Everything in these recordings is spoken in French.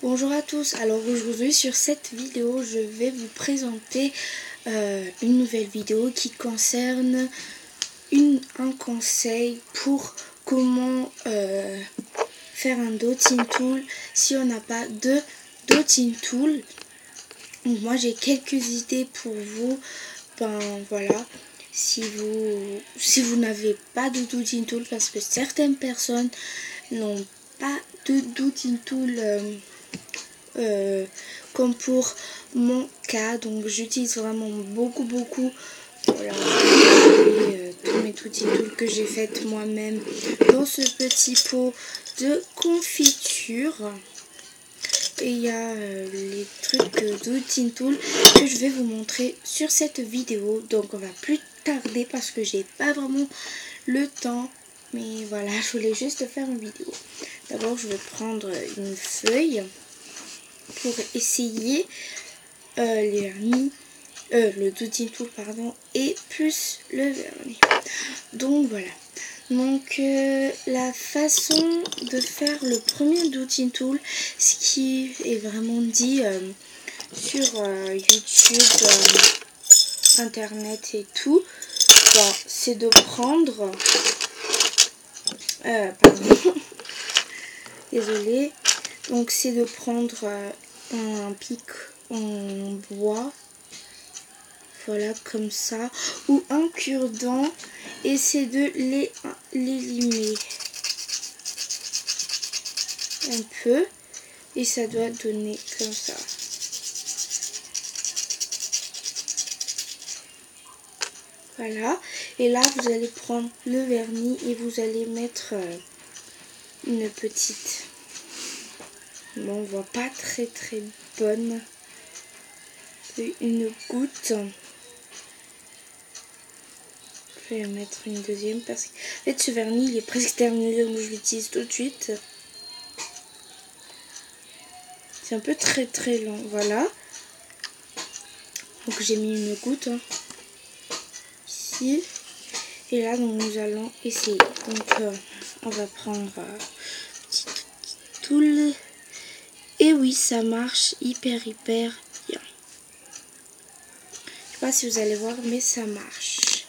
Bonjour à tous, alors aujourd'hui sur cette vidéo je vais vous présenter une nouvelle vidéo qui concerne un conseil pour comment faire un dotting tool si on n'a pas de dotting tool. Donc moi j'ai quelques idées pour vous, voilà, si vous n'avez pas de dotting tool, parce que certaines personnes n'ont pas de dotting tool comme pour mon cas, donc j'utilise vraiment beaucoup. Voilà, tous mes dotting tools que j'ai fait moi-même dans ce petit pot de confiture. Et il y a les trucs dotting tool que je vais vous montrer sur cette vidéo. Donc on va plus tarder parce que j'ai pas vraiment le temps. Mais voilà, je voulais juste faire une vidéo. D'abord je vais prendre une feuille pour essayer les vernis, le dotting tool pardon, et plus le vernis. Donc voilà. Donc la façon de faire le premier dotting tool, ce qui est vraiment dit sur YouTube, internet et tout, c'est de prendre pardon, désolée, donc c'est de prendre un pic en bois, voilà, comme ça, ou un cure-dent, et c'est de les limer un peu, et ça doit donner comme ça. Voilà, et là vous allez prendre le vernis et vous allez mettre une petite, bon, on voit pas très bonne, une goutte. Je vais mettre une deuxième parce que en fait ce vernis il est presque terminé, donc je l'utilise tout de suite. C'est un peu très long, voilà. Donc j'ai mis une goutte ici. Et là donc nous allons essayer. Donc on va prendre petit tool. Et oui, ça marche hyper bien. Je sais pas si vous allez voir, mais ça marche.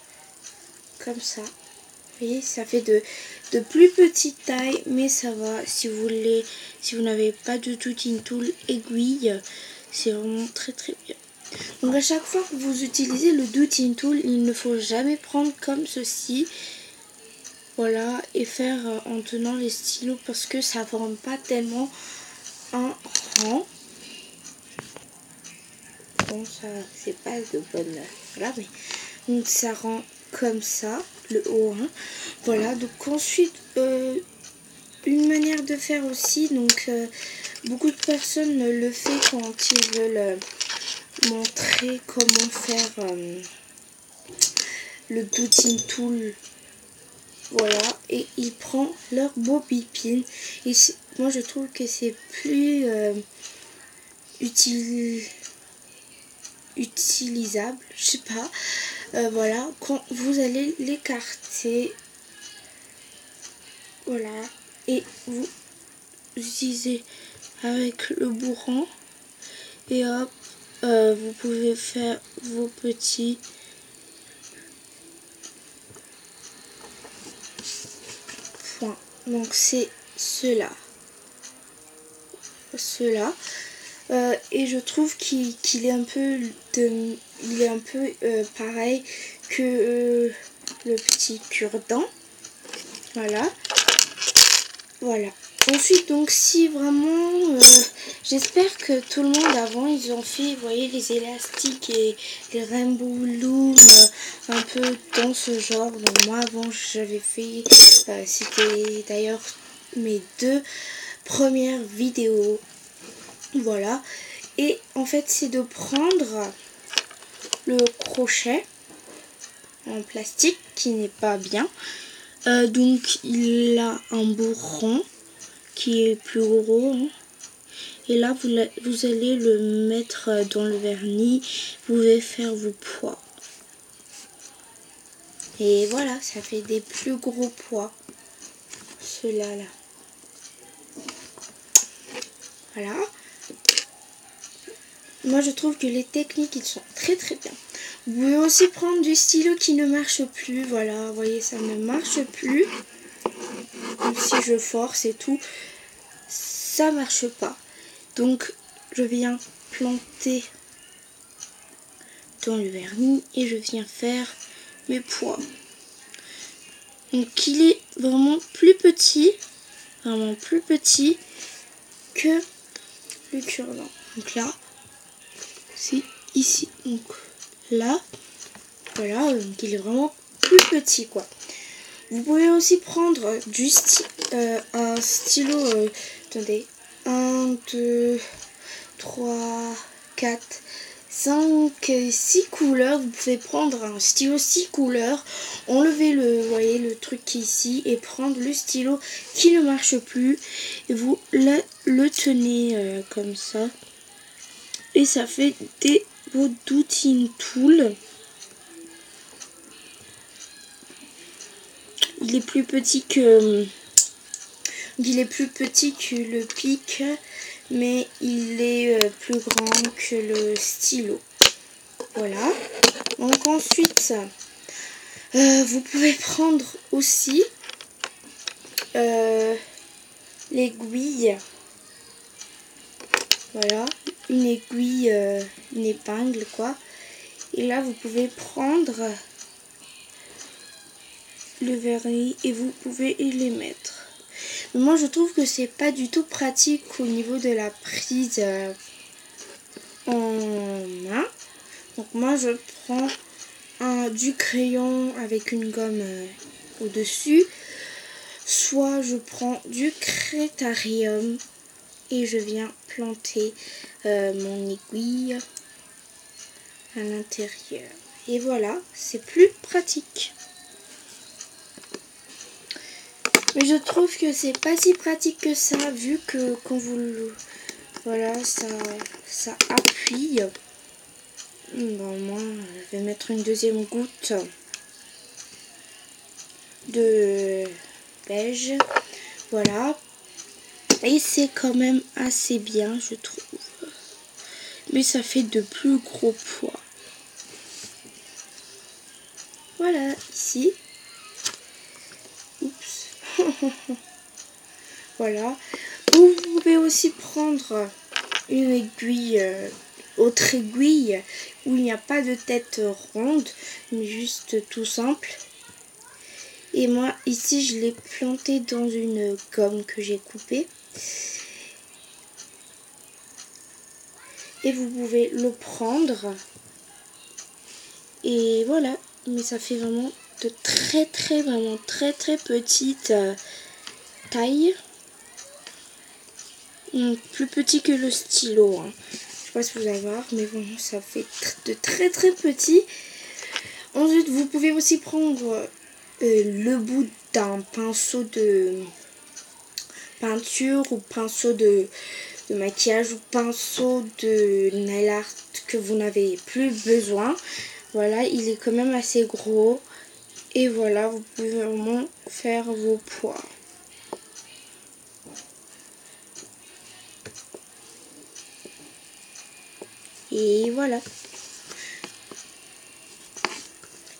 Comme ça. Vous voyez, ça fait de plus petite taille, mais ça va. Si vous voulez, si vous n'avez pas de dotting tool aiguille, c'est vraiment très bien. Donc à chaque fois que vous utilisez le dotting tool, il ne faut jamais prendre comme ceci, voilà, et faire en tenant les stylos, parce que ça ne forme pas tellement un rang. Bon, ça c'est pas de bonne, voilà, mais donc ça rend comme ça le haut, hein. Voilà, donc ensuite une manière de faire aussi, donc beaucoup de personnes le font quand ils veulent montrer comment faire le dotting tool, voilà, et ils prennent leur bobine, et moi je trouve que c'est plus utilisable, je sais pas, voilà, quand vous allez l'écarter, voilà, et vous utilisez avec le bourron, et hop, vous pouvez faire vos petits points. Donc c'est cela, et je trouve qu'il est un peu pareil que le petit cure-dent. Voilà. Ensuite, donc si vraiment, j'espère que tout le monde avant ils ont fait, vous voyez, les élastiques et les rainbow loom, un peu dans ce genre. Donc moi avant j'avais fait, c'était d'ailleurs mes 2 premières vidéos, voilà. Et en fait c'est de prendre le crochet en plastique qui n'est pas bien, donc il a un bout rond qui est plus gros, hein. Et là vous allez le mettre dans le vernis, vous pouvez faire vos pois, et voilà, ça fait des plus gros pois, ceux-là là. Voilà, moi je trouve que les techniques ils sont très très bien. Vous pouvez aussi prendre du stylo qui ne marche plus. Voilà, vous voyez, ça ne marche plus. Même si je force et tout, ça marche pas. Donc je viens planter dans le vernis et je viens faire mes pois. Donc il est vraiment plus petit que le cure-dent. Donc là, c'est ici. Donc là, voilà, donc il est vraiment plus petit quoi. Vous pouvez aussi prendre un stylo, attendez, 1, 2, 3, 4, 5, 6 couleurs. Vous pouvez prendre un stylo 6 couleurs, enlever vous voyez, le truc qui est ici et prendre le stylo qui ne marche plus. Et vous le tenez comme ça. Et ça fait vos doodling tools. Il est plus petit que le pic, mais il est plus grand que le stylo. Voilà. Donc ensuite, vous pouvez prendre aussi l'aiguille. Voilà, une aiguille, une épingle quoi. Et là, vous pouvez prendre le vernis et vous pouvez les mettre. Mais moi, je trouve que c'est pas du tout pratique au niveau de la prise en main. Donc moi, je prends du crayon avec une gomme au-dessus. Soit je prends du crétarium et je viens planter mon aiguille à l'intérieur. Et voilà, c'est plus pratique. Mais je trouve que c'est pas si pratique que ça, vu que quand vous le... Voilà, ça appuie. Bon, moi, je vais mettre une deuxième goutte de beige. Voilà. Et c'est quand même assez bien, je trouve. Mais ça fait de plus gros pois. Voilà, ici. Oups. Voilà. Vous pouvez aussi prendre une aiguille, autre aiguille, où il n'y a pas de tête ronde, mais juste tout simple. Et moi, ici, je l'ai planté dans une gomme que j'ai coupée. Et vous pouvez le prendre. Et voilà. Mais ça fait vraiment de vraiment très petite taille. Plus petit que le stylo. Hein. Je sais pas si vous allez voir, mais bon, ça fait de très petit. Ensuite, vous pouvez aussi prendre le bout d'un pinceau de peinture ou pinceau de maquillage ou pinceau de nail art que vous n'avez plus besoin. Voilà, il est quand même assez gros. Et voilà, vous pouvez vraiment faire vos pois. Et voilà.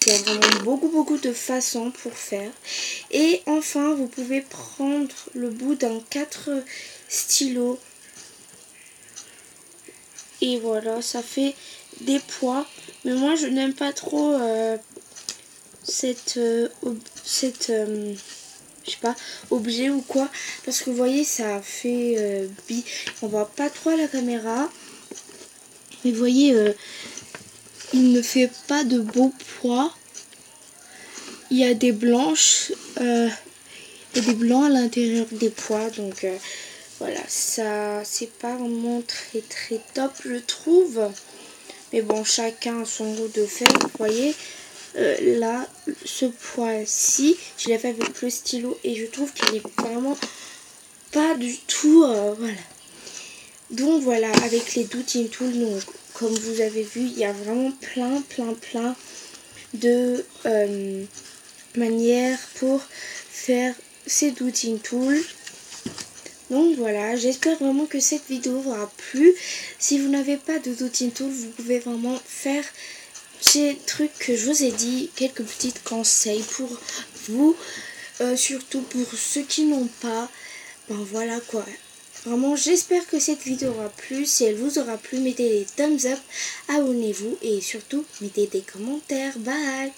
Il y a vraiment beaucoup de façons pour faire. Et enfin, vous pouvez prendre le bout d'un 4 stylos. Et voilà, ça fait des pois. Mais moi, je n'aime pas trop je sais pas, objet ou quoi. Parce que vous voyez, ça fait... on voit pas trop à la caméra. Mais vous voyez, il ne fait pas de beaux pois. Il y a des blanches et des blancs à l'intérieur des pois. Donc voilà, ça c'est pas vraiment très top je trouve. Mais bon, chacun a son goût de faire. Vous voyez, là, ce pois-ci, je l'ai fait avec le stylo et je trouve qu'il est vraiment pas du tout... voilà. Donc voilà, avec les doodling tools, donc, comme vous avez vu, il y a vraiment plein de manières pour faire ces doodling tools. Donc voilà, j'espère vraiment que cette vidéo vous aura plu. Si vous n'avez pas de doodling tool, vous pouvez vraiment faire ces trucs que je vous ai dit, quelques petits conseils pour vous, surtout pour ceux qui n'ont pas. Ben voilà quoi. Vraiment, j'espère que cette vidéo aura plu. Si elle vous aura plu, mettez des thumbs up, abonnez-vous et surtout mettez des commentaires. Bye!